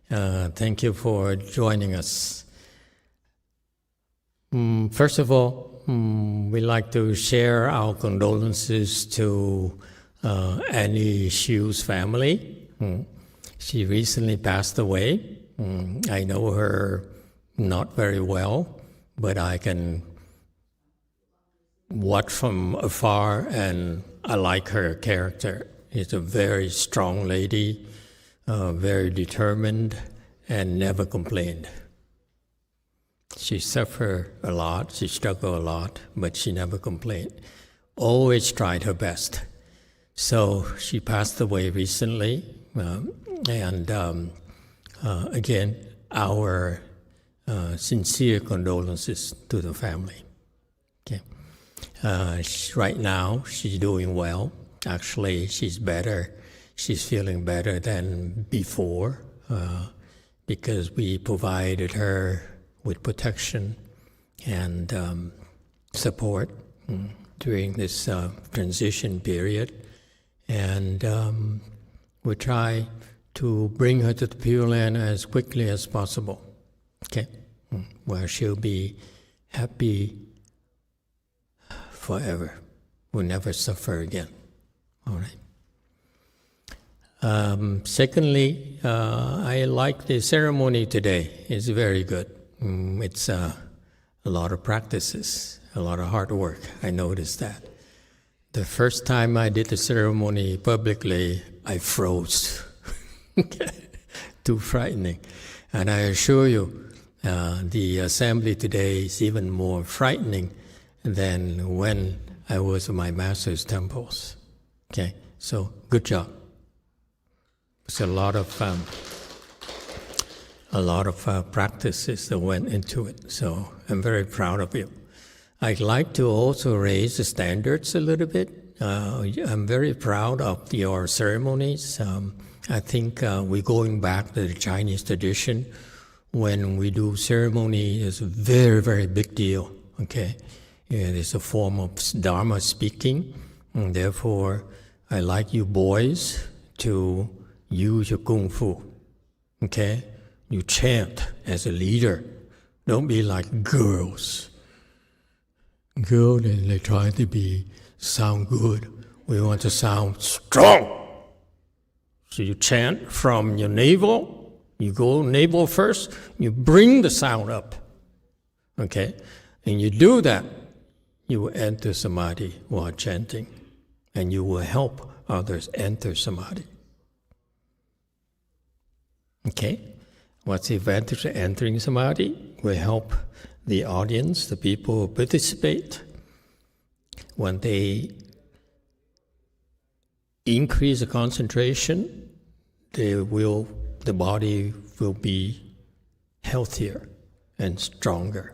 Thank you for joining us. First of all, we'd like to share our condolences to Annie Hsu's family. She recently passed away. I know her not very well, but I can watch from afar, and I like her character. She's a very strong lady, very determined, and never complained. She suffered a lot, she struggled a lot, but she never complained. Always tried her best. So she passed away recently, and again, our sincere condolences to the family. Okay. Right now, she's doing well. Actually, she's better. She's feeling better than before because we provided her with protection and support during this transition period. And we try to bring her to the Pure Land as quickly as possible, okay? Where she'll be happy forever, will never suffer again, all right? Secondly, I like the ceremony today. It's very good. It's a lot of practices, a lot of hard work. I noticed that. The first time I did the ceremony publicly, I froze. Too frightening. And I assure you, the assembly today is even more frightening than when I was in my master's temples. Okay, so good job. It's a lot of practices that went into it. So I'm very proud of you. I'd like to also raise the standards a little bit. I'm very proud of your ceremonies. I think we're going back to the Chinese tradition. When we do ceremony, it's a very, very big deal, okay? Yeah, it's a form of Dharma speaking, and therefore I like you boys to use your Kung Fu, okay? You chant as a leader. Don't be like girls. Girls, they try to sound good. We want to sound strong. So you chant from your navel. You go navel first. You bring the sound up. Okay? And you do that, you will enter samadhi while chanting. And you will help others enter samadhi. Okay? What's the advantage of entering samadhi? We help the audience, the people who participate. When they increase the concentration, the body will be healthier and stronger.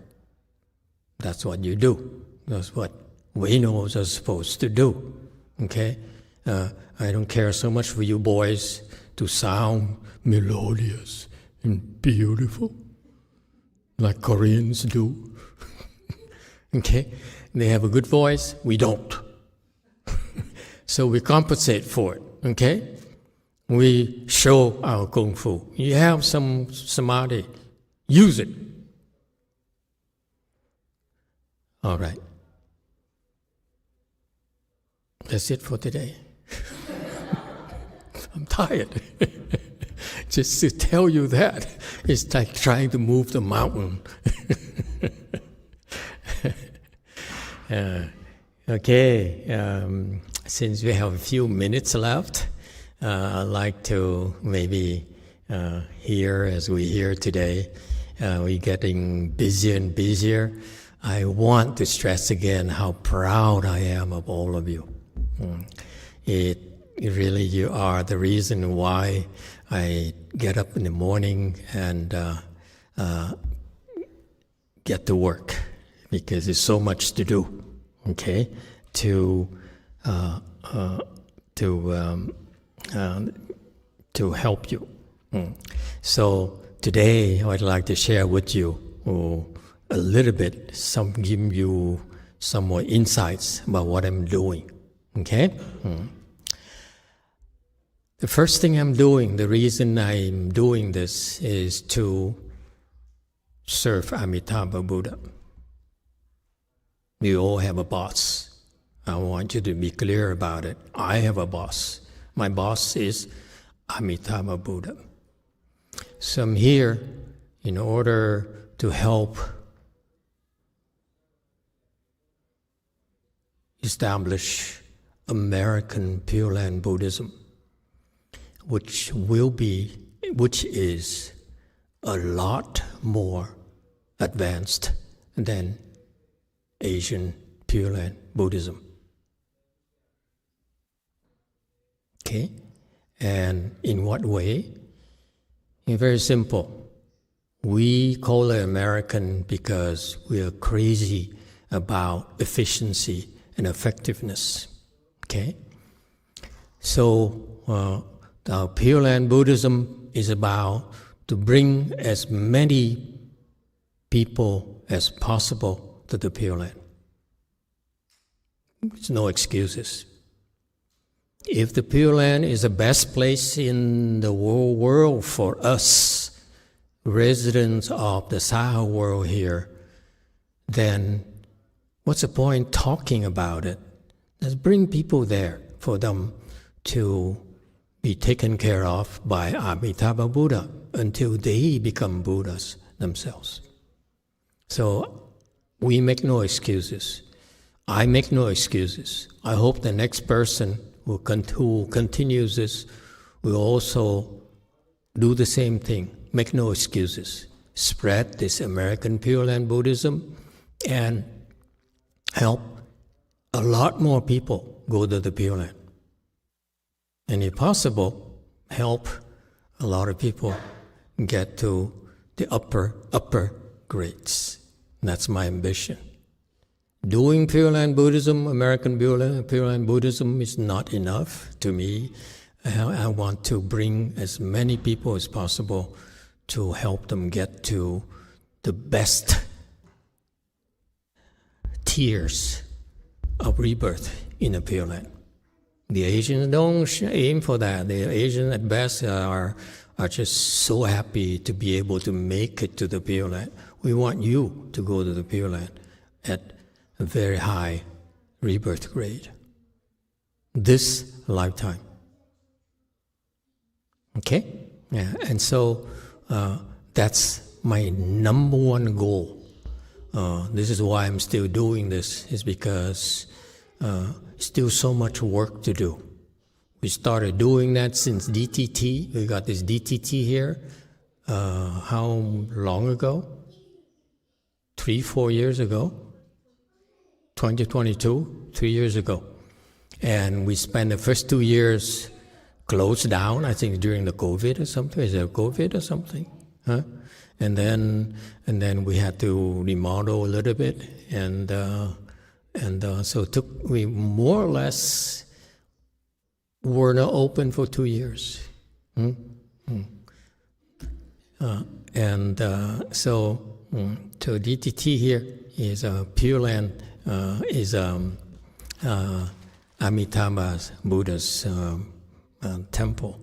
That's what you do. That's what we know are supposed to do. Okay? I don't care so much for you boys to sound melodious and beautiful, like Koreans do. Okay? They have a good voice, we don't. So we compensate for it, okay? We show our Kung Fu. You have some samadhi, use it. All right. That's it for today. I'm tired. Just to tell you that, it's like trying to move the mountain. Okay, since we have a few minutes left, I'd like to maybe hear, as we hear today, we're getting busier and busier. I want to stress again how proud I am of all of you. Really, you are the reason why I get up in the morning and get to work, because there's so much to do, okay, to help you. So today I'd like to share with you a little bit, give you some more insights about what I'm doing, okay? The first thing I'm doing, the reason I'm doing this is to serve Amitabha Buddha. We all have a boss. I want you to be clear about it. I have a boss. My boss is Amitabha Buddha. So I'm here in order to help establish American Pureland Buddhism, which is a lot more advanced than Asian Pureland Buddhism. Okay? And in what way? Very simple. We call it American because we are crazy about efficiency and effectiveness. Okay? So, our Pureland Buddhism is about to bring as many people as possible to the Pure Land. There's no excuses. If the Pure Land is the best place in the whole world for us, residents of the Saha world here, then what's the point talking about it? Let's bring people there for them to be taken care of by Amitabha Buddha until they become Buddhas themselves. So we make no excuses. I make no excuses. I hope the next person who continues this will also do the same thing. Make no excuses. Spread this American Pure Land Buddhism and help a lot more people go to the Pure Land. And if possible, help a lot of people get to the upper grades. That's my ambition. Doing Pure Land Buddhism, American Pure Land Buddhism is not enough to me. I want to bring as many people as possible to help them get to the best tiers of rebirth in the Pure Land. The Asians don't aim for that. The Asians at best are just so happy to be able to make it to the Pure Land. We want you to go to the Pure Land at a very high rebirth grade. This lifetime. Okay? Yeah. And so that's my number one goal. This is why I'm still doing this, is because still so much work to do. We started doing that since DTT. We got this DTT here. How long ago? 3-4 years ago. 2022, 3 years ago. And we spent the first 2 years closed down, I think during the COVID or something. Is it COVID or something? Huh? And then we had to remodel a little bit, and so we more or less were not open for 2 years. So DTT here is a Pure Land, is Amitabha Buddha's temple.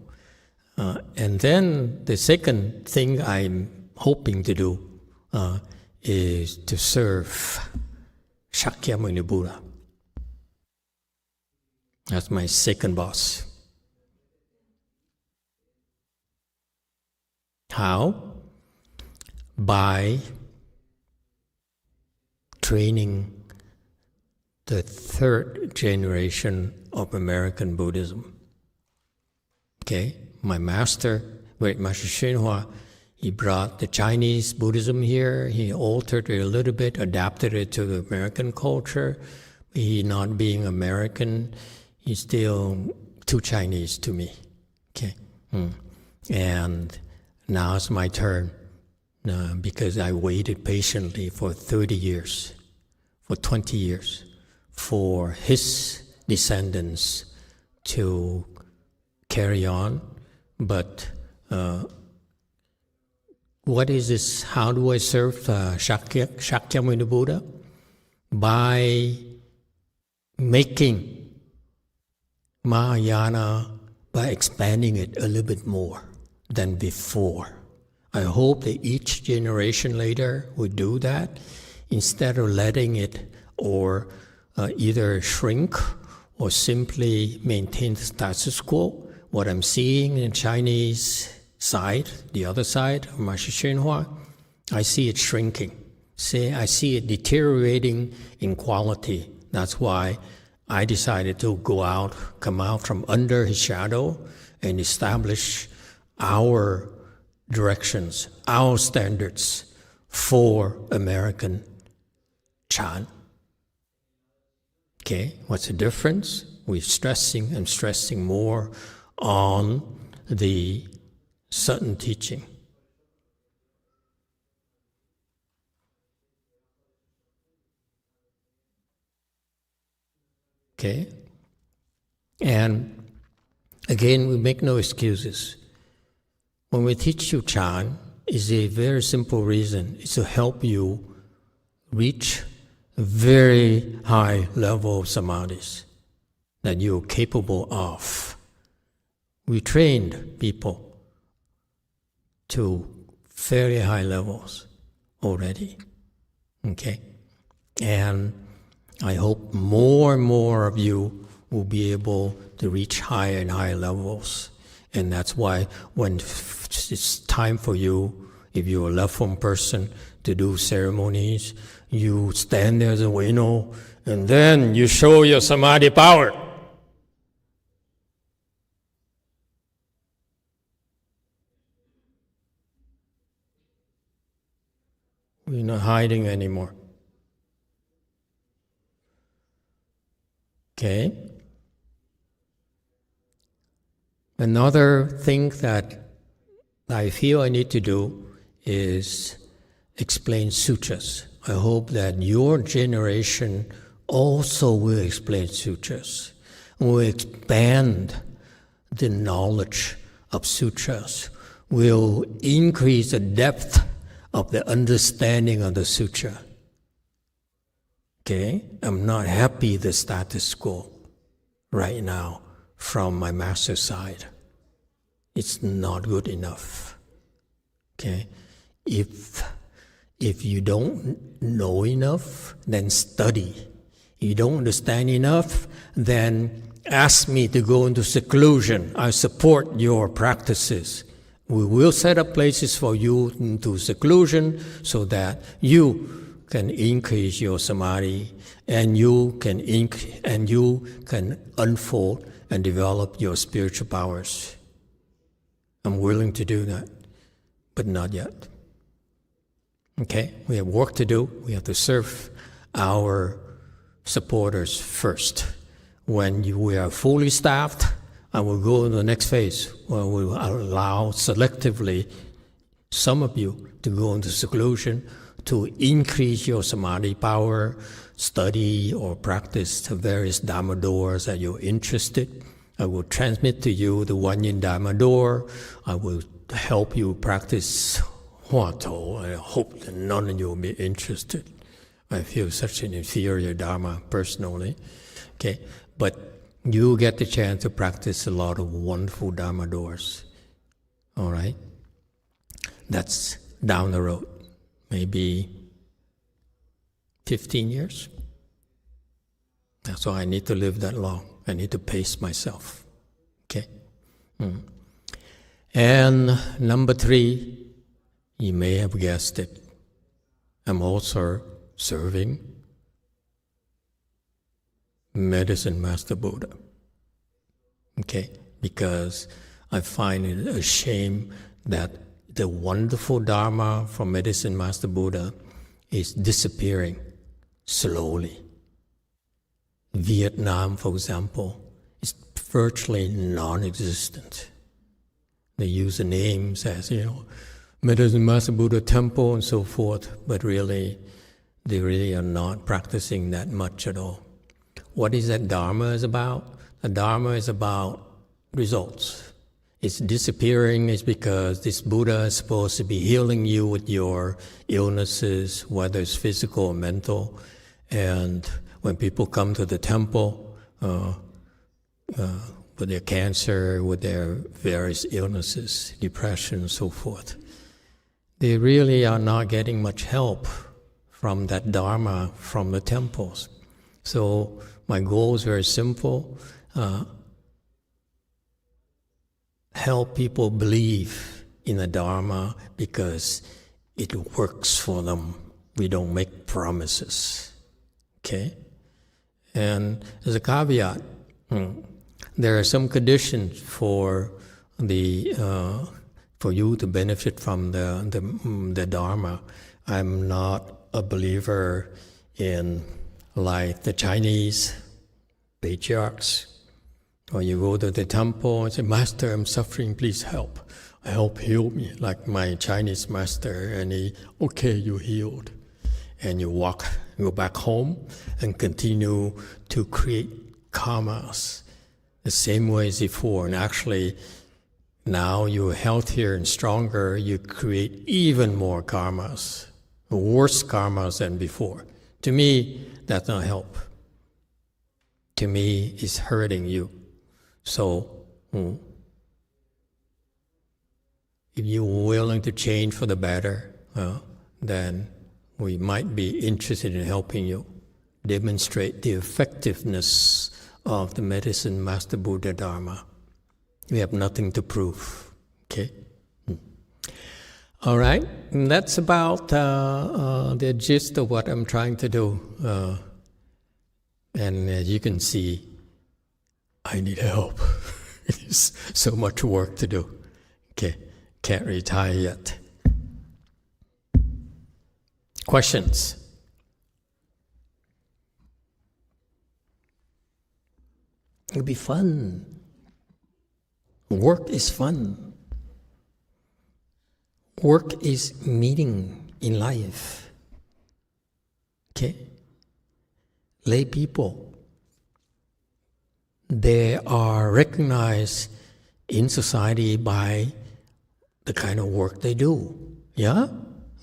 And then the second thing I'm hoping to do is to serve Shakyamuni Buddha. That's my second boss. How? By training the third generation of American Buddhism. Okay? My master, Great Master Hsuan, he brought the Chinese Buddhism here. He altered it a little bit, adapted it to the American culture. He, not being American, he's still too Chinese to me. Okay? And now it's my turn, because I waited patiently for 30 years, for 20 years, for his descendants to carry on. But what is this? How do I serve Shakyamuni Buddha? By making Mahayana by expanding it a little bit more than before. I hope that each generation later will do that instead of letting it or either shrink or simply maintain the status quo. What I'm seeing in Chinese side, the other side of masteryonghua, I see it shrinking. I see it deteriorating in quality. That's why I decided to come out from under his shadow and establish our directions, our standards for American Chan. Okay, what's the difference? I'm stressing more on the certain teaching. Okay? And again, we make no excuses. When we teach you Chan, it's a very simple reason. It's to help you reach a very high level of samadhis that you're capable of. We trained people to fairly high levels already. Okay? And I hope more and more of you will be able to reach higher and higher levels. And that's why when it's time for you, if you're a left form person, to do ceremonies, you stand there as a Weno, and then you show your samadhi power. We're not hiding anymore. Okay? Another thing that I feel I need to do is explain sutras. I hope that your generation also will explain sutras, will expand the knowledge of sutras, will increase the depth of the understanding of the sutra. Okay? I'm not happy the status quo right now from my master's side. It's not good enough. Okay? If you don't know enough, then study. If you don't understand enough, then ask me to go into seclusion. I support your practices. We will set up places for you into seclusion so that you can increase your samadhi and you can unfold and develop your spiritual powers. I'm willing to do that, but not yet. Okay, we have work to do. We have to serve our supporters first. When we are fully staffed, I will go to the next phase where we will allow selectively some of you to go into seclusion to increase your samadhi power, study or practice the various Dharma doors that you're interested. I will transmit to you the One Yin Dharma door. I will help you practice Huatou. I hope that none of you will be interested. I feel such an inferior Dharma personally. Okay, but you get the chance to practice a lot of wonderful Dharma doors. All right? That's down the road. Maybe 15 years. That's why I need to live that long. I need to pace myself. Okay? And number 3, you may have guessed it, I'm also serving Medicine Master Buddha. Okay? Because I find it a shame that the wonderful Dharma from Medicine Master Buddha is disappearing slowly. Vietnam, for example, is virtually non-existent. They use the names as, Medicine Master Buddha Temple and so forth, but really, they really are not practicing that much at all. What is that Dharma is about? The Dharma is about results. It's disappearing is because this Buddha is supposed to be healing you with your illnesses, whether it's physical or mental. And when people come to the temple, with their cancer, with their various illnesses, depression, and so forth. They really are not getting much help from that Dharma from the temples. So my goal is very simple. Help people believe in the Dharma because it works for them. We don't make promises. Okay? And as a caveat, there are some conditions for you to benefit from the Dharma. I'm not a believer in like the Chinese patriarchs. Or you go to the temple and say, Master, I'm suffering, please help. Help heal me, like my Chinese master. And okay, you're healed. And you go back home and continue to create karmas the same way as before. And actually, now you're healthier and stronger, you create even more karmas, worse karmas than before. To me, that's not help. To me, it's hurting you. So, if you're willing to change for the better, then we might be interested in helping you demonstrate the effectiveness of the medicine Master Buddha Dharma. We have nothing to prove, okay? All right, and that's about the gist of what I'm trying to do. And as you can see, I need help. There's so much work to do. Okay, can't retire yet. Questions? It'll be fun. Work is fun. Work is meaning in life. Okay? Lay people, they are recognized in society by the kind of work they do. Yeah?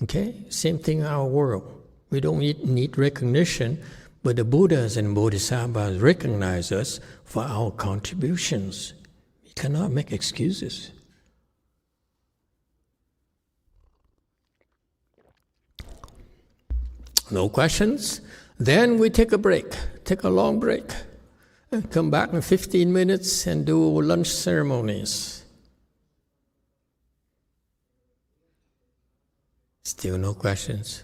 Okay? Same thing in our world. We don't need recognition, but the Buddhas and Bodhisattvas recognize us for our contributions. We cannot make excuses. No questions? Then we take a break, take a long break, and come back in 15 minutes and do lunch ceremonies. Still no questions?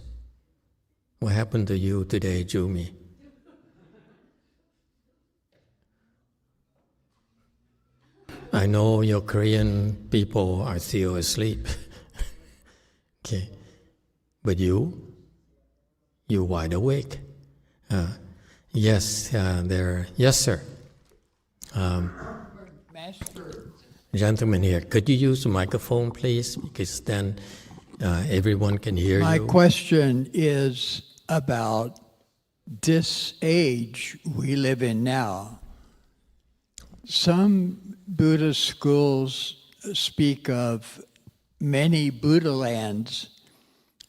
What happened to you today, Jumi? I know your Korean people are still asleep. Okay. But you're wide awake. Yes, yes, sir. Master. Gentleman here, could you use the microphone, please? Because then everyone can hear you. My question is about this age we live in now. Some Buddhist schools speak of many Buddha lands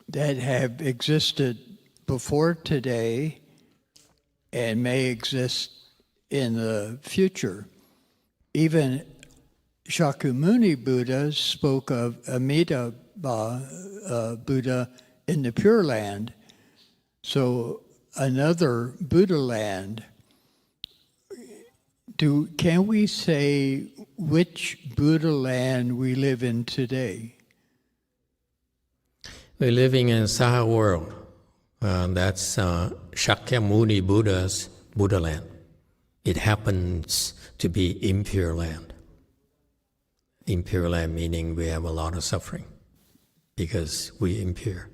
that have existed before today and may exist in the future. Even Shakyamuni Buddha spoke of Amitabha Buddha in the Pure Land. So another Buddha land. Can we say which Buddha land we live in today? We're living in a Saha world. That's Shakyamuni Buddha's Buddha land. It happens to be impure land. Impure land meaning we have a lot of suffering because we're impure.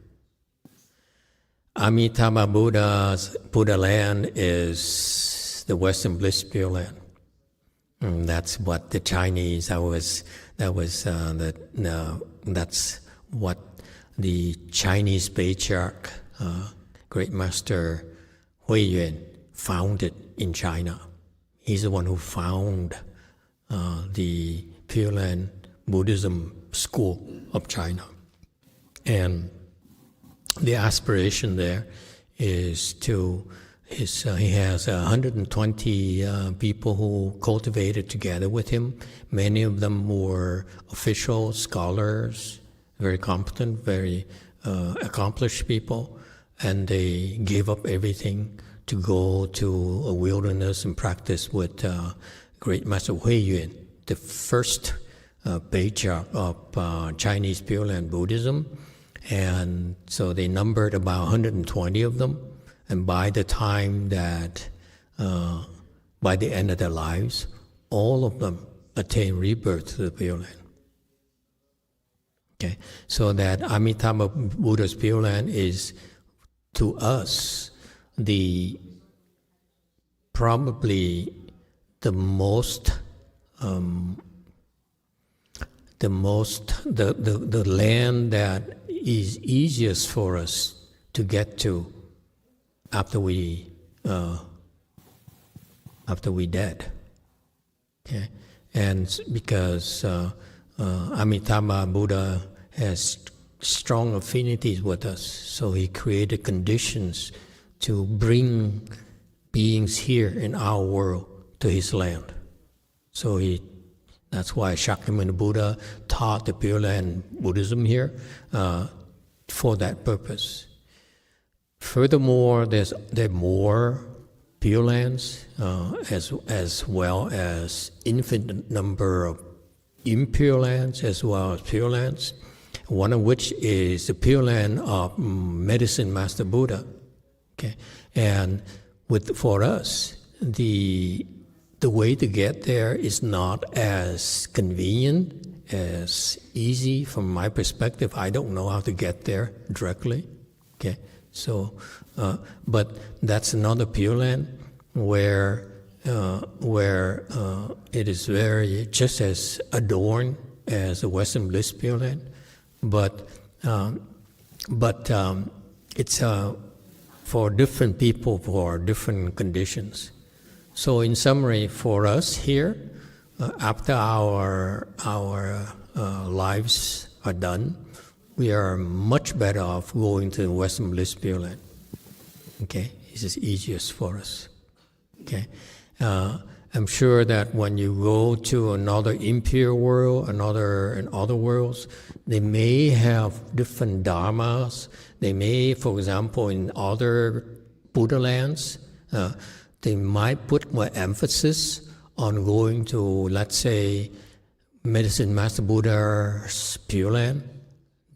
Amitabha Buddha's Buddha land is the Western Bliss Pure Land. That's what the Chinese. That's what the Chinese patriarch, Great Master Huiyuan, founded in China. He's the one who found the Pure Land Buddhism school of China, and the aspiration there is to He has 120 people who cultivated together with him. Many of them were officials, scholars, very competent, very accomplished people, and they gave up everything to go to a wilderness and practice with Great Master Hui Yuan, the first patriarch of Chinese Pureland Buddhism. And so they numbered about 120 of them. And by the time that, by the end of their lives, all of them attain rebirth to the Pure Land. Okay, so that Amitabha Buddha's Pure Land is, to us, probably the land that is easiest for us to get to after we dead, okay, and because Amitabha Buddha has strong affinities with us, so he created conditions to bring beings here in our world to his land. So that's why Shakyamuni Buddha taught the Pure Land Buddhism here for that purpose. Furthermore, there are more Pure Lands, as well as infinite number of impure lands as well as Pure Lands. One of which is the Pure Land of Medicine Master Buddha. Okay, and for us, the way to get there is not as convenient, as easy from my perspective. I don't know how to get there directly. Okay. So, but that's another Pure Land where it is just as adorned as the Western Bliss Pure Land, but it's for different people for different conditions. So, in summary, for us here, after our lives are done, we are much better off going to Western Bliss Pure Land. Okay, it's just easiest for us. Okay, I'm sure that when you go to another impure world, in other worlds, they may have different dharmas. They may, for example, in other Buddha lands, they might put more emphasis on going to, let's say, Medicine Master Buddha's Pure Land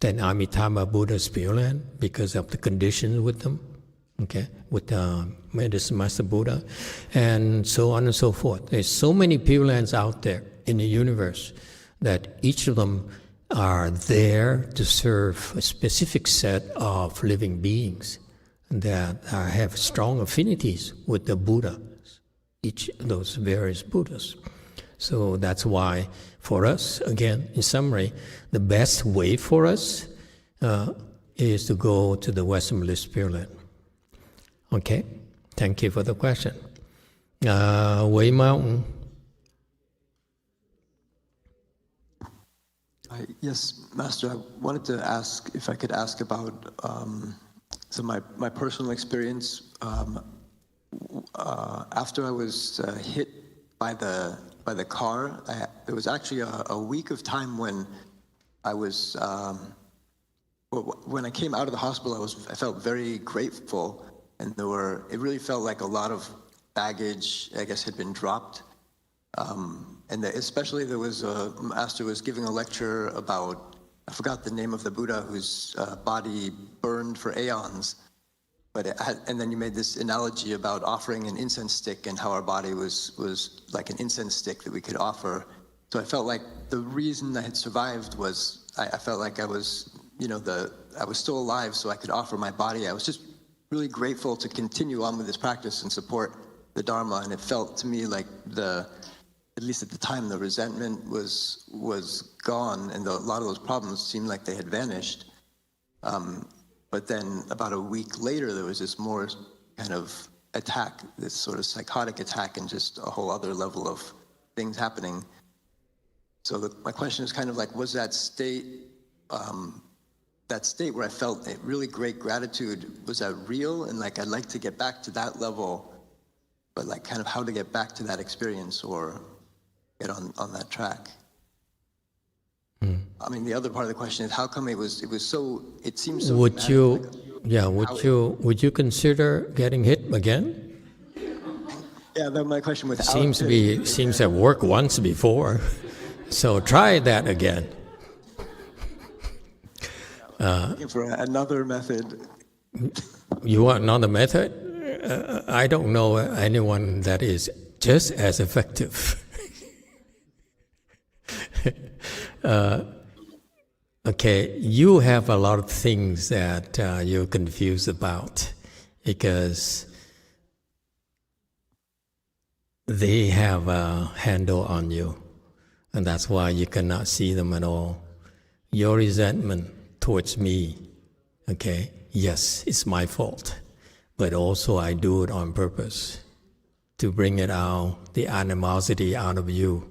than Amitabha Buddha's Pure Land because of the conditions with them, okay, with Medicine Master Buddha, and so on and so forth. There's so many Pure Lands out there in the universe that each of them are there to serve a specific set of living beings that have strong affinities with the Buddha, each of those various Buddhas. So that's why, for us, again, in summary, the best way for us is to go to the Western Bliss Pure Land. Okay, thank you for the question. Wei Mountain. Yes, Master, I wanted to ask if I could ask about my personal experience. After I was hit by the car, there was actually a week of time when I was when I came out of the hospital. I felt very grateful, and it really felt like a lot of baggage, I guess, had been dropped. And especially there was a master was giving a lecture about, I forgot the name of the Buddha whose body burned for aeons. And then you made this analogy about offering an incense stick and how our body was like an incense stick that we could offer. So I felt like the reason I had survived was I felt like I was, I was still alive, so I could offer my body. I was just really grateful to continue on with this practice and support the Dharma. And it felt to me like at least at the time, the resentment was gone, and a lot of those problems seemed like they had vanished. But then about a week later, there was this more kind of attack, this sort of psychotic attack, and just a whole other level of things happening. So my question is kind of like, was that state that state where I felt a really great gratitude, was that real? And like, I'd like to get back to that level, but like kind of how to get back to that experience or get on that track. I mean, the other part of the question is how come it seems so would dramatic, you would you consider getting hit again? Yeah, that's my question with Seems to have worked once before, so try that again. Looking for another method. You want another method? I don't know anyone that is just as effective. Okay, you have a lot of things that you're confused about because they have a handle on you, and that's why you cannot see them at all. Your resentment towards me, okay, yes, it's my fault, but also I do it on purpose to bring it out, the animosity out of you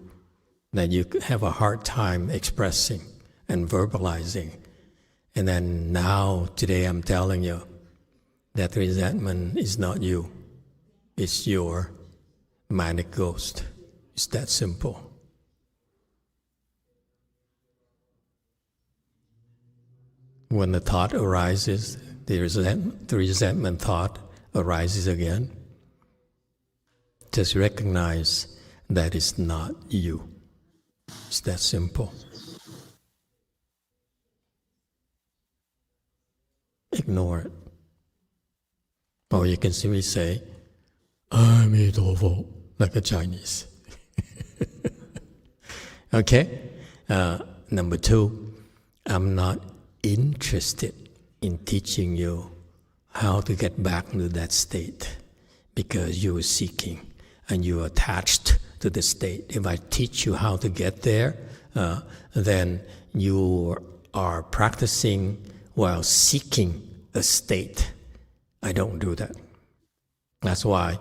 that you have a hard time expressing and verbalizing. And then now, today I'm telling you that resentment is not you, it's your manic ghost. It's that simple. When the thought arises, the resentment thought arises again, just recognize that it's not you. It's that simple. Ignore it. Or you can simply say, Amitabha, like a Chinese. Okay? Number 2, I'm not interested in teaching you how to get back into that state because you are seeking and you are attached to the state. If I teach you how to get there, then you are practicing while seeking a state. I don't do that. That's why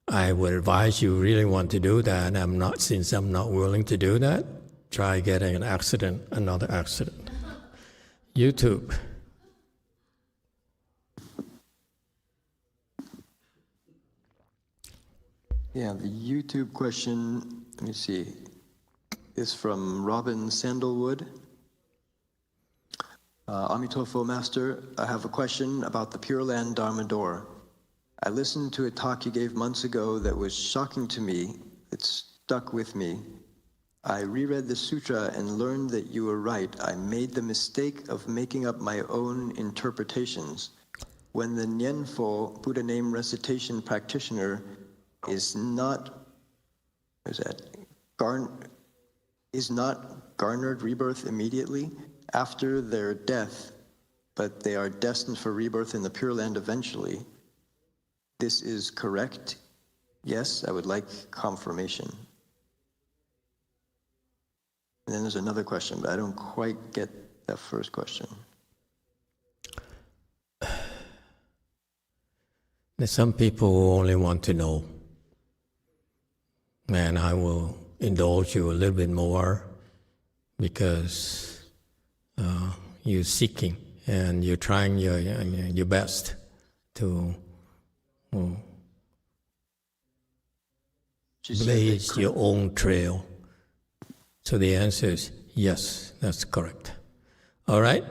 I would advise you really want to do that. Since I'm not willing to do that, try getting another accident. YouTube. Yeah, the YouTube question, let me see, is from Robin Sandalwood. Amitofo Master, I have a question about the Pureland Dharma door. I listened to a talk you gave months ago that was shocking to me. It stuck with me. I reread the sutra and learned that you were right. I made the mistake of making up my own interpretations. When the Nyenfo Buddha name recitation practitioner is not garnered rebirth immediately after their death, but they are destined for rebirth in the Pure Land eventually. This is correct? Yes, I would like confirmation. And then there's another question, but I don't quite get that first question. There's some people who only want to know. And I will indulge you a little bit more because you're seeking and you're trying your best to blaze your own trail. So the answer is yes, that's correct. All right,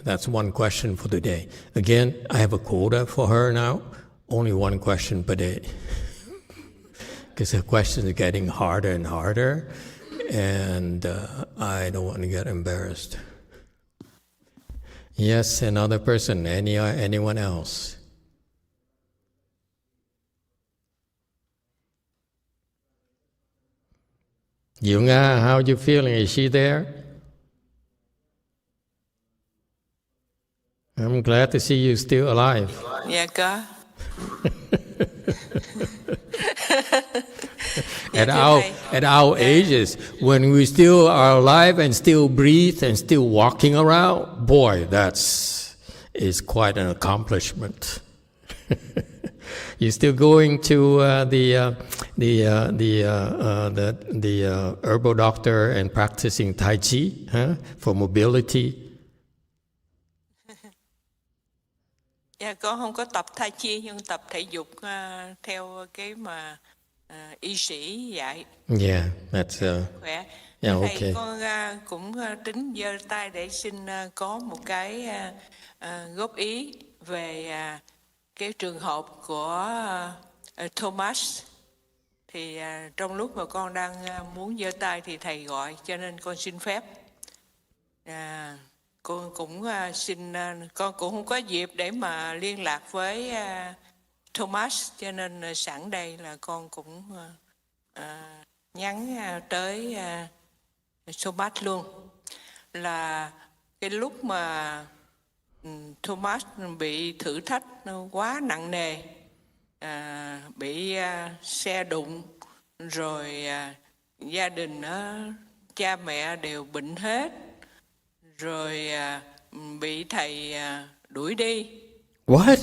that's one question for today. Again, I have a quota for her now, only one question per day. Because her questions are getting harder and harder, and I don't want to get embarrassed. Yes, another person, anyone else? Yunga, how are you feeling? Is she there? I'm glad to see you still alive. Yaka. At our ages, when we still are alive and still breathe and still walking around, boy, is quite an accomplishment. You're still going to the herbal doctor and practicing Tai Chi, huh? For mobility. Dạ, con không có tập tai chi nhưng tập thể dục theo cái mà y sĩ dạy. Yeah, that's Khỏe. yeah, Thầy okay. con cũng tính giơ tay để xin có một cái góp ý về cái trường hợp của Thomas. Thì trong lúc mà con đang muốn giơ tay thì thầy gọi, cho nên con xin phép. Con cũng con cũng không có dịp để mà liên lạc với Thomas, cho nên sẵn đây là con cũng nhắn tới Thomas luôn. Là cái lúc mà Thomas bị thử thách quá nặng nề, bị xe đụng, rồi gia đình cha mẹ đều bệnh hết, rồi bị thầy đuổi đi. What?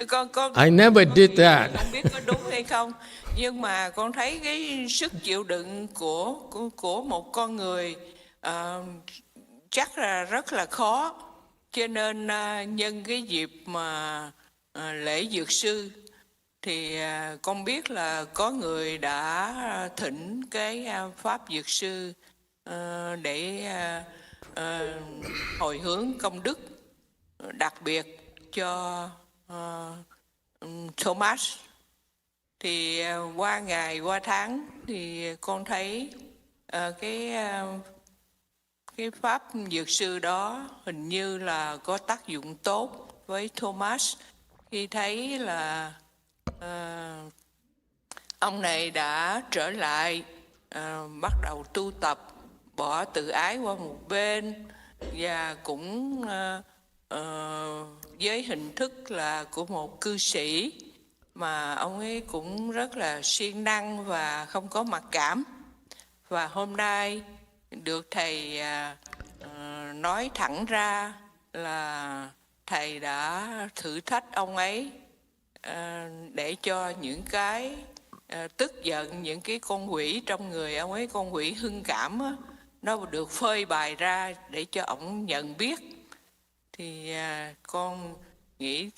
Con I never did that. Không biết có đúng hay không, nhưng mà con thấy cái sức chịu đựng của một con người chắc là rất là khó. Cho nên nhân cái dịp mà lễ dược sư thì con biết là có người đã thỉnh cái pháp dược sư để hồi hướng công đức đặc biệt cho Thomas. Thì qua ngày qua tháng thì con thấy cái pháp dược sư đó hình như là có tác dụng tốt với Thomas, khi thấy là ông này đã trở lại, bắt đầu tu tập, bỏ tự ái qua một bên, và cũng với hình thức là của một cư sĩ, mà ông ấy cũng rất là siêng năng và không có mặc cảm. Và hôm nay được thầy nói thẳng ra là thầy đã thử thách ông ấy để cho những cái tức giận, những cái con quỷ trong người ông ấy, con quỷ hưng cảm á, nó được phơi bày ra để cho ông nhận biết. Thì con nghĩ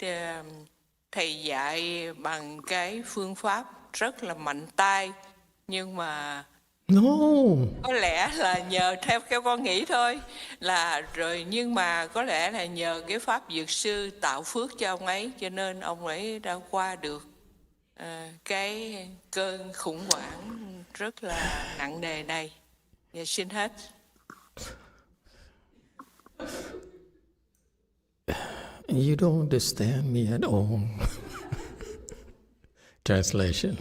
thầy dạy bằng cái phương pháp rất là mạnh tay, nhưng mà No. có lẽ là nhờ theo con nghĩ thôi, là rồi, nhưng mà có lẽ là nhờ cái pháp dược sư tạo phước cho ông ấy, cho nên ông ấy đã qua được cái cơn khủng hoảng rất là nặng nề này. Dạ, xin hết. You don't understand me at all. Translation.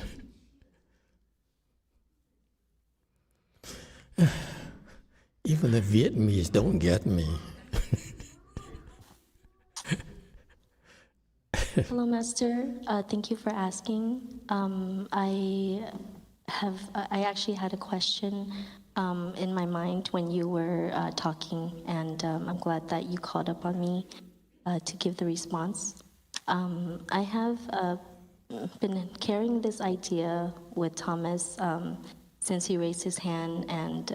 Even the Vietnamese don't get me. Hello, Master. Thank you for asking. I actually had a question in my mind when you were talking, and I'm glad that you called up on me to give the response. I have been carrying this idea with Thomas since he raised his hand and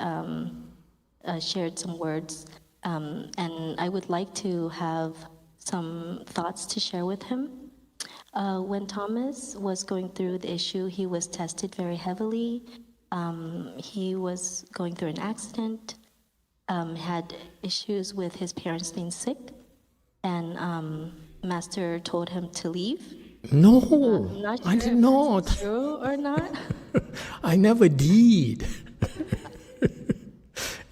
shared some words, and I would like to have some thoughts to share with him. When Thomas was going through the issue, he was tested very heavily. He was going through an accident, had issues with his parents being sick, and Master told him to leave. No, I'm not sure I did if not. this is true or not. I never did.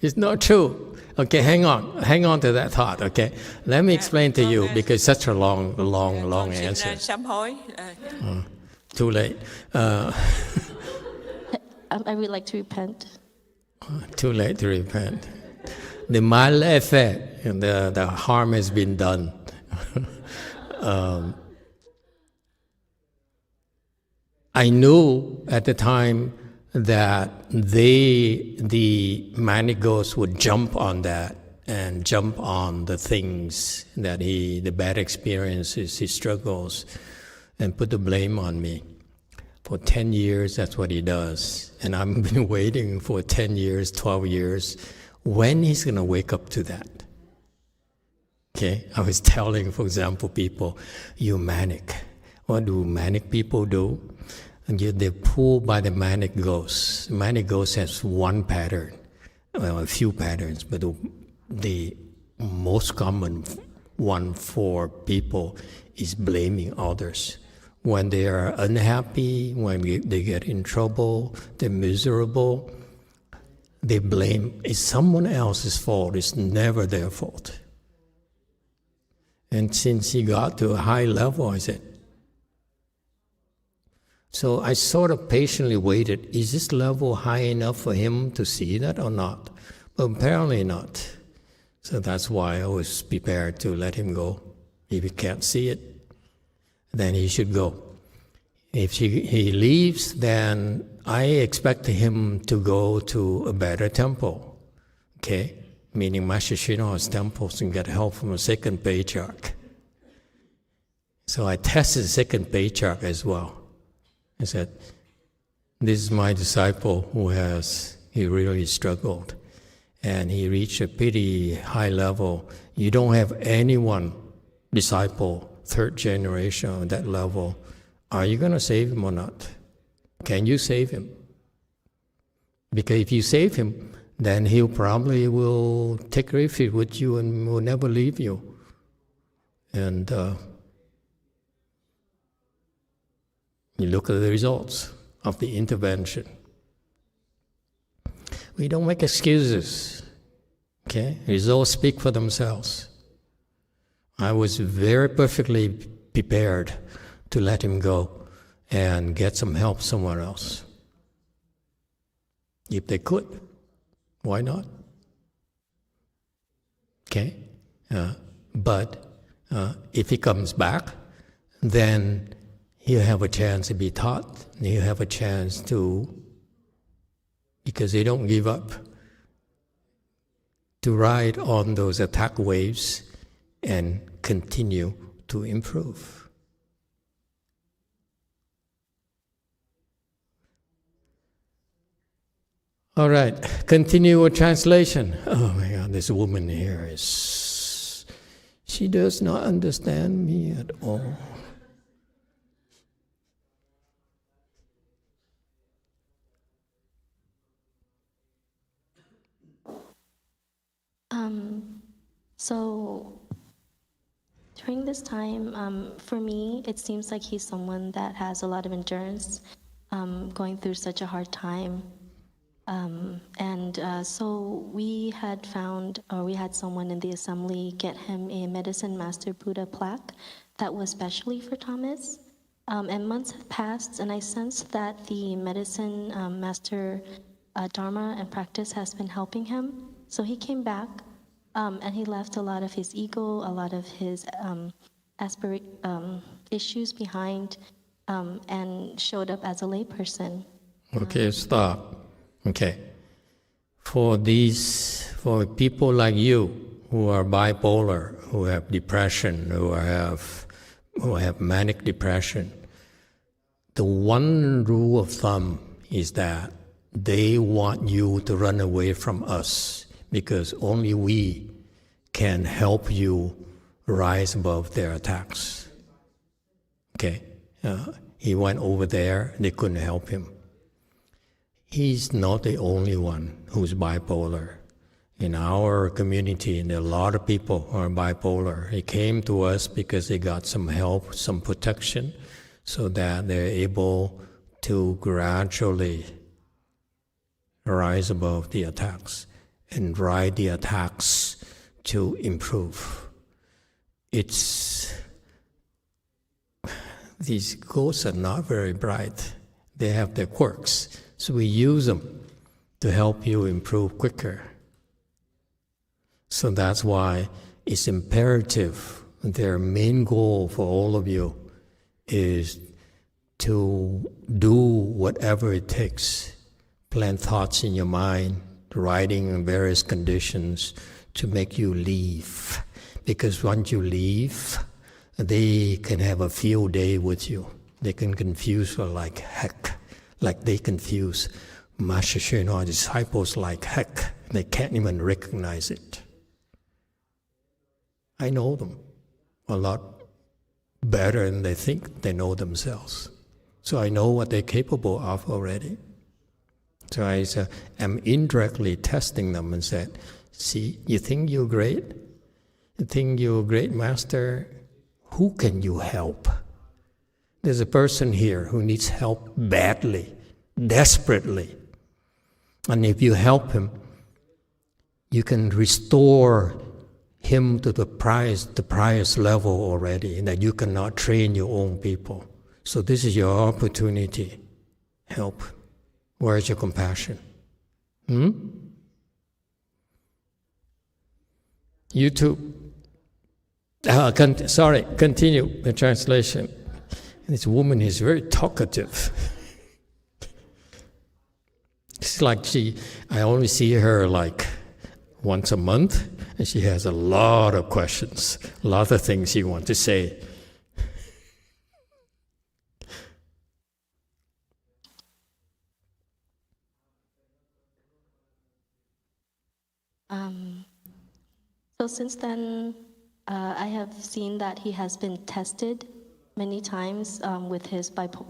It's not true. Okay, hang on to that thought. Okay, let me explain to you because such a long answer. Sám hối. Too late. I would like to repent. Too late to repent. The mal effect, the harm has been done. I knew at the time that the manigos would jump on that and jump on the things that the bad experiences, his struggles, and put the blame on me. For 10 years, that's what he does. And I've been waiting for 10 years, 12 years, when he's going to wake up to that. Okay, I was telling, for example, people, you're manic. What do manic people do? And they're pulled by the manic ghost. Manic ghost has one pattern, well, a few patterns, but the most common one for people is blaming others. When they are unhappy, when they get in trouble, they're miserable, they blame it's someone else's fault. It's never their fault. And since he got to a high level, I said, so I sort of patiently waited. Is this level high enough for him to see that or not? But apparently not. So that's why I was prepared to let him go. If he can't see it, then he should go. If he leaves, then I expect him to go to a better temple. Okay? Meaning Master Shinho's temples and get help from a second patriarch. So I tested the second patriarch as well. I said, this is my disciple he really struggled. And he reached a pretty high level. You don't have anyone, disciple, third generation on that level. Are you going to save him or not? Can you save him? Because if you save him, then he probably will take refuge with you and will never leave you. And you look at the results of the intervention. We don't make excuses. Okay? Results speak for themselves. I was very perfectly prepared to let him go and get some help somewhere else. If they could, why not? Okay? But if he comes back, then he'll have a chance to be taught. He'll have a chance to, because they don't give up, to ride on those attack waves and continue to improve. All right, continue with translation. Oh my God, this woman here she does not understand me at all. So during this time, for me, it seems like he's someone that has a lot of endurance, going through such a hard time. So we had someone in the assembly get him a Medicine Master Buddha plaque that was specially for Thomas. And months have passed, and I sensed that the Medicine Master Dharma and practice has been helping him. So he came back, and he left a lot of his ego, a lot of his issues behind, and showed up as a layperson. Okay, stop. Okay. For people like you who are bipolar, who have depression, who have manic depression, the one rule of thumb is that they want you to run away from us because only we can help you rise above their attacks. Okay? He went over there, they couldn't help him. He's not the only one who's bipolar. In our community, there are a lot of people who are bipolar. He came to us because they got some help, some protection, so that they're able to gradually rise above the attacks and ride the attacks to improve. These ghosts are not very bright. They have their quirks. So we use them to help you improve quicker. So that's why it's imperative. Their main goal for all of you is to do whatever it takes. Plant thoughts in your mind, writing in various conditions to make you leave. Because once you leave, they can have a field day with you. They can confuse you like heck. Like they confuse Master Shinho disciples like heck. They can't even recognize it. I know them a lot better than they think they know themselves. So I know what they're capable of already. So I am indirectly testing them and said, see, you think you're great? You think you're a great master? Who can you help? There's a person here who needs help badly, desperately. And if you help him, you can restore him to the prior level already, and that you cannot train your own people. So this is your opportunity. Help. Where is your compassion? YouTube. Continue the translation. This woman is very talkative. It's like I only see her like once a month, and she has a lot of questions, a lot of things she wants to say. So since then, I have seen that he has been tested many times with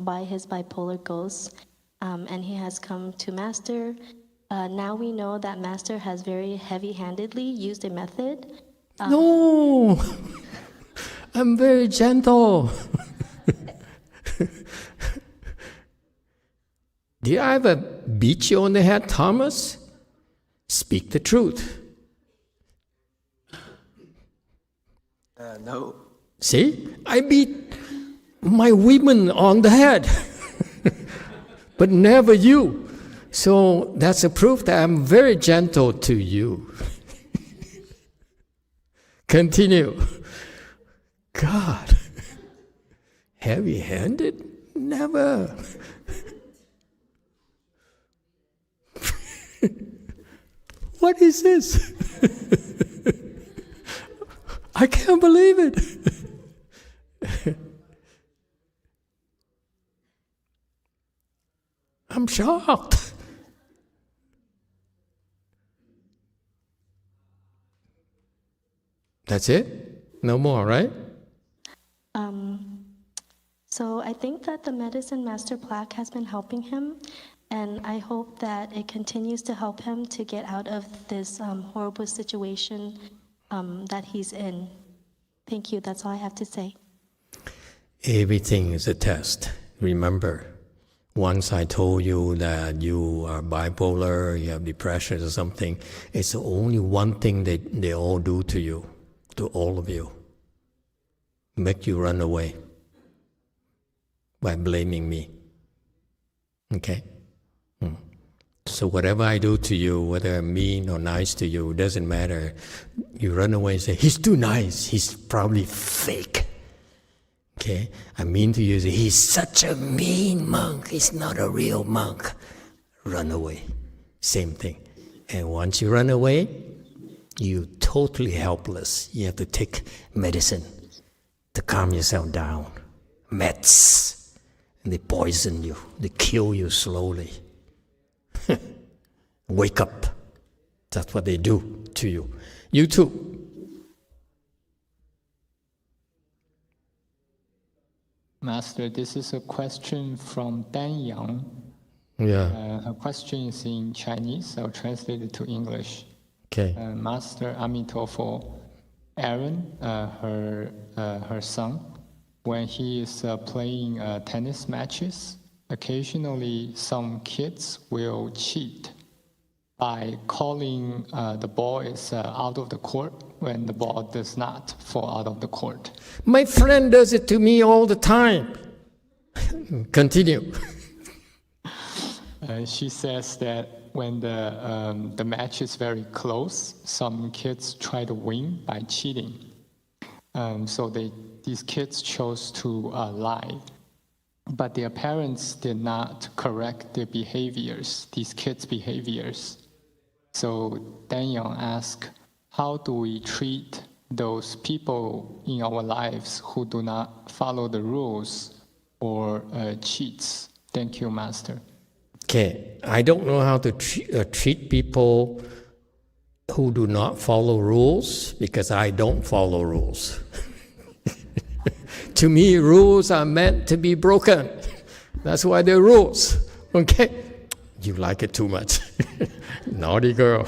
by his bipolar ghosts, and he has come to Master. Now we know that Master has very heavy-handedly used a method. No, I'm very gentle. Did I ever beat you on the head, Thomas? Speak the truth. No. See, I beat my women on the head, but never you. So that's a proof that I'm very gentle to you. Continue. God, heavy-handed? Never. What is this? I can't believe it. I'm shocked. That's it? No more, right? So I think that the Medicine Master plaque has been helping him, and I hope that it continues to help him to get out of this horrible situation that he's in. Thank you. That's all I have to say. Everything is a test. Remember, once I told you that you are bipolar, you have depression or something, it's only one thing that they all do to you, to all of you. Make you run away by blaming me. Okay? So whatever I do to you, whether I'm mean or nice to you, it doesn't matter. You run away and say, he's too nice, he's probably fake. Okay? I'm mean to you, say, he's such a mean monk, he's not a real monk. Run away. Same thing. And once you run away, you're totally helpless. You have to take medicine to calm yourself down. Meds. And they poison you. They kill you slowly. Wake up. That's what they do to you. You too. Master, this is a question from Dan Yang. Yeah. Her question is in Chinese. I'll translate it to English. Okay. Master Amitofo, Aaron, her son, when he is playing tennis matches, occasionally some kids will cheat by calling the ball is out of the court when the ball does not fall out of the court. My friend does it to me all the time. Continue. She says that when the match is very close, some kids try to win by cheating. So these kids chose to lie. But their parents did not correct their behaviors, these kids' behaviors. So Daniel asked, how do we treat those people in our lives who do not follow the rules or cheats? Thank you, Master. Okay, I don't know how to treat people who do not follow rules because I don't follow rules. To me, rules are meant to be broken. That's why they're rules. Okay? You like it too much. Naughty girl.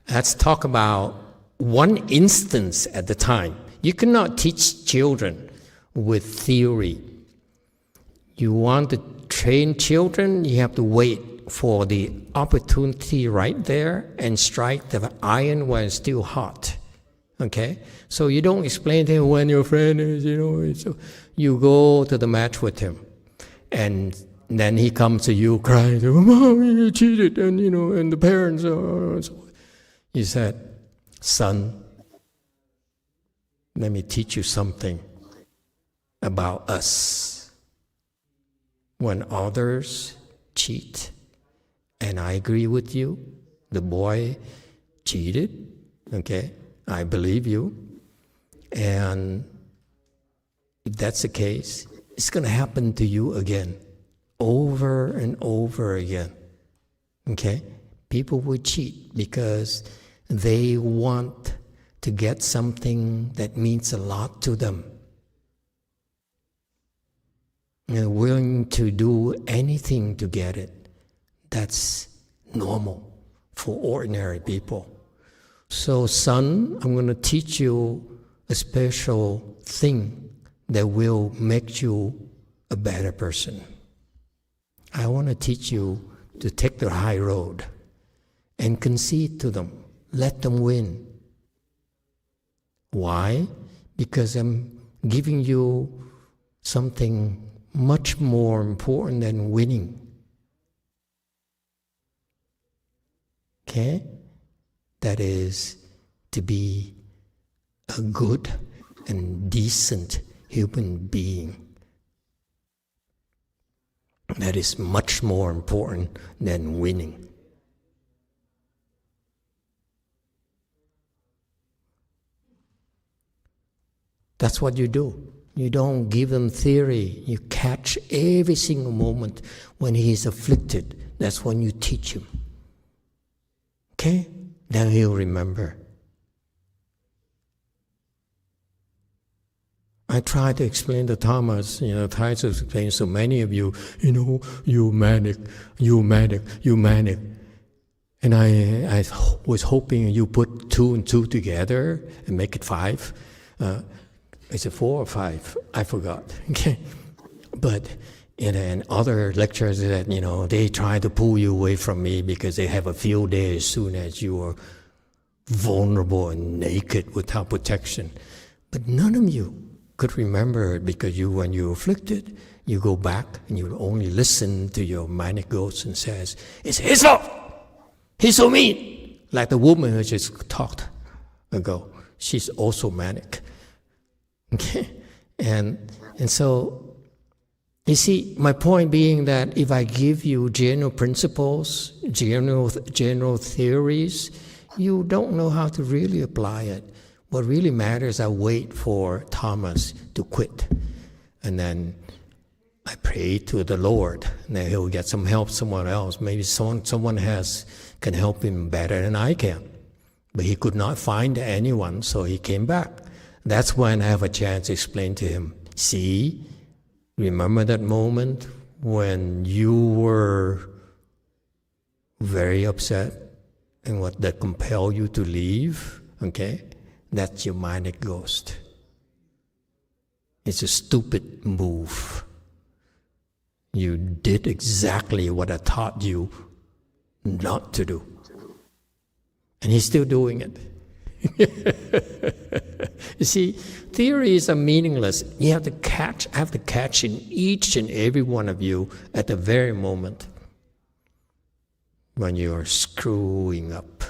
Let's talk about one instance at a time. You cannot teach children with theory. You want to train children, you have to wait for the opportunity right there and strike the iron when it's still hot. Okay? So you don't explain to him when your friend is, so you go to the match with him. And then he comes to you crying, Mom, you cheated, and the parents are... You said, son, let me teach you something about us. When others cheat, and I agree with you, the boy cheated, okay? I believe you. And if that's the case, it's going to happen to you again, over and over again, okay? People will cheat because they want to get something that means a lot to them. They're willing to do anything to get it. That's normal for ordinary people. So, son, I'm going to teach you a special thing that will make you a better person. I want to teach you to take the high road and concede to them. Let them win. Why? Because I'm giving you something much more important than winning. Okay? That is to be a good and decent human being. That is much more important than winning. That's what you do. You don't give them theory. You catch every single moment when he is afflicted. That's when you teach him. Okay? Then he'll remember. I try to explain the Dharmas, try to explain so many of you, you manic. And I was hoping you put 2 and 2 together and make it 5. Is it 4 or 5? I forgot. Okay, but in other lectures that they try to pull you away from me because they have a field day as soon as you are vulnerable and naked without protection. But none of you could remember it because when you're afflicted, you go back and you only listen to your manic ghost and says, "It's his fault. He's so mean." Like the woman who just talked ago, she's also manic. Okay, and so you see, my point being that if I give you general principles, general theories, you don't know how to really apply it. What really matters, I wait for Thomas to quit, and then I pray to the Lord, and then he'll get some help somewhere else. Maybe someone can help him better than I can, but he could not find anyone, so he came back. That's when I have a chance to explain to him, see, remember that moment when you were very upset and what that compelled you to leave? Okay? That's your manic ghost. It's a stupid move. You did exactly what I taught you not to do. And he's still doing it. You see, theories are meaningless. You have to catch in each and every one of you at the very moment when you are screwing up.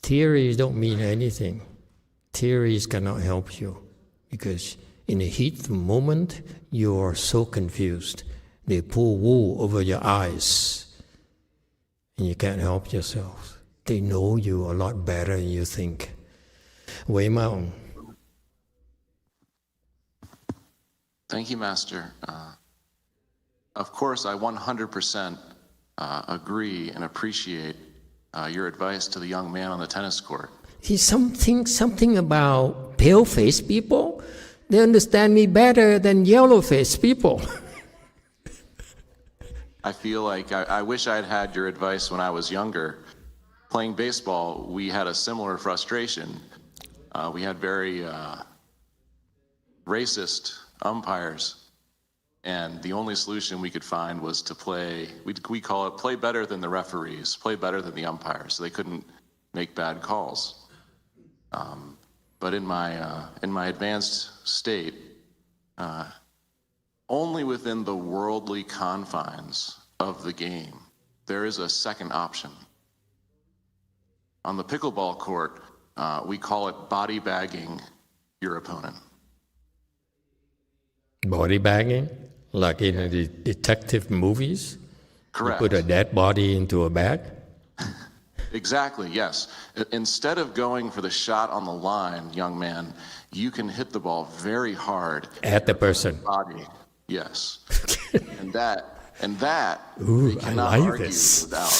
Theories don't mean anything. Theories cannot help you because in the heat of the moment, you are so confused. They pull wool over your eyes and you can't help yourself. They know you a lot better than you think. Wei Mao. Thank you, Master. Of course, I 100% agree and appreciate your advice to the young man on the tennis court. He's something about pale-faced people. They understand me better than yellow-faced people. I feel like I wish I'd had your advice when I was younger. Playing baseball, we had a similar frustration. We had very racist umpires, and the only solution we could find was to play, we call it play better than the referees, play better than the umpires, so they couldn't make bad calls. But in my advanced state, only within the worldly confines of the game, there is a second option. On the pickleball court, we call it body bagging your opponent. Body bagging? Like in the detective movies? Correct. You put a dead body into a bag? Exactly, yes. Instead of going for the shot on the line, young man, you can hit the ball very hard. At the person. Body, yes. and that Ooh, they cannot I like argue this. without.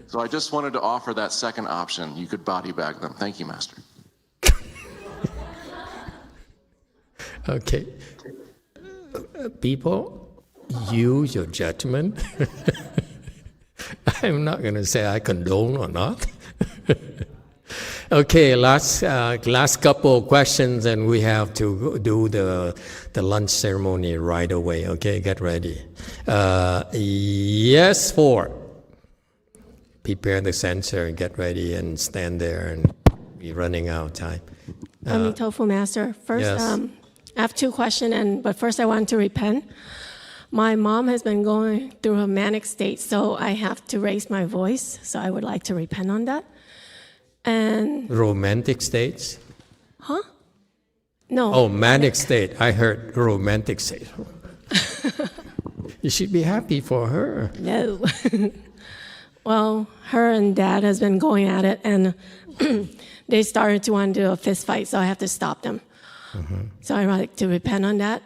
So I just wanted to offer that second option. You could body bag them. Thank you, Master. Okay. People, use your judgment. I'm not going to say I condone or not. Okay, last couple of questions, and we have to do the lunch ceremony right away. Okay, get ready. Yes, 4. Prepare the sensor, get ready, and stand there, and we're running out of time. Tofu Master. First, yes. I have 2 questions, but first I want to repent. My mom has been going through a manic state, so I have to raise my voice. So I would like to repent on that. And Romantic states? huh? No. Oh, manic state. I heard romantic state. You should be happy for her. No. Well, her and Dad has been going at it, and they started to want to do a fist fight, so I have to stop them. Mm-hmm. So I'd like to repent on that.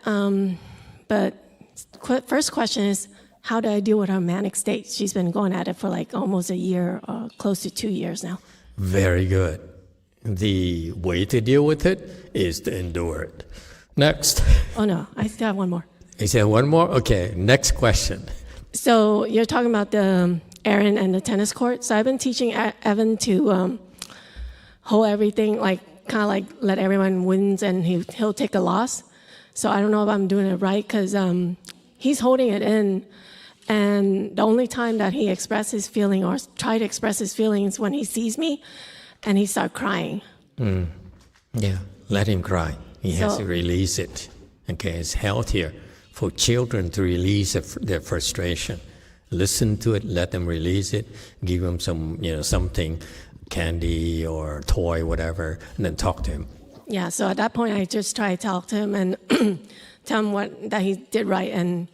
But first question is, how do I deal with her manic state? She's been going at it for like almost a year, close to 2 years now. Very good. The way to deal with it is to endure it. Next. Oh, no, I still have one more. Is there one more? Okay, next question. So you're talking about the Aaron and the tennis court. So I've been teaching Evan to hold everything, like kind of like let everyone wins and he'll take a loss. So I don't know if I'm doing it right because he's holding it in. And the only time that he expresses his feeling or try to express his feelings when he sees me and he starts crying. Yeah, let him cry. He has to release it. Okay, it's healthier for children to release their frustration. Listen to it, let them release it, give them some, something, candy or toy, whatever, and then talk to him. Yeah, so at that point, I just try to talk to him and tell him that he did right and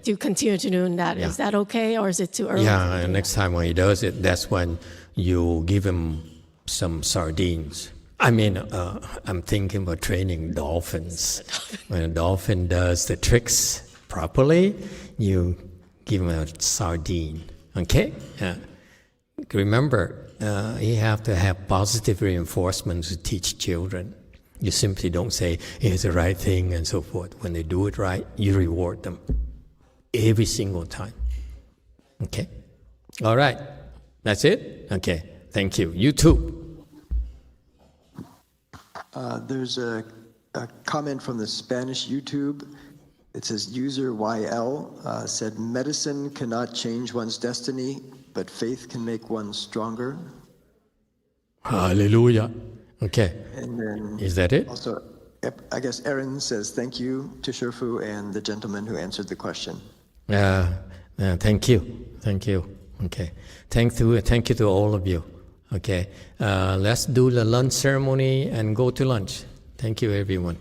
to continue to do that. Yeah. Is that okay, or is it too early? Yeah, and next time when he does it, that's when you give him some sardines. I mean, I'm thinking about training dolphins. When a dolphin does the tricks properly, you give him a sardine, okay? Remember, you have to have positive reinforcements to teach children. You simply don't say, here's the right thing and so forth. When they do it right, you reward them every single time. Okay? All right. That's it? Okay. Thank you. You too. There's a comment from the Spanish YouTube. It says, user YL said, medicine cannot change one's destiny, but faith can make one stronger. Hallelujah. Okay. And then is that it? Also, I guess Aaron says thank you to Shifu and the gentleman who answered the question. Thank you. Thank you. Okay. Thank you to all of you. Okay. Let's do the lunch ceremony and go to lunch. Thank you, everyone.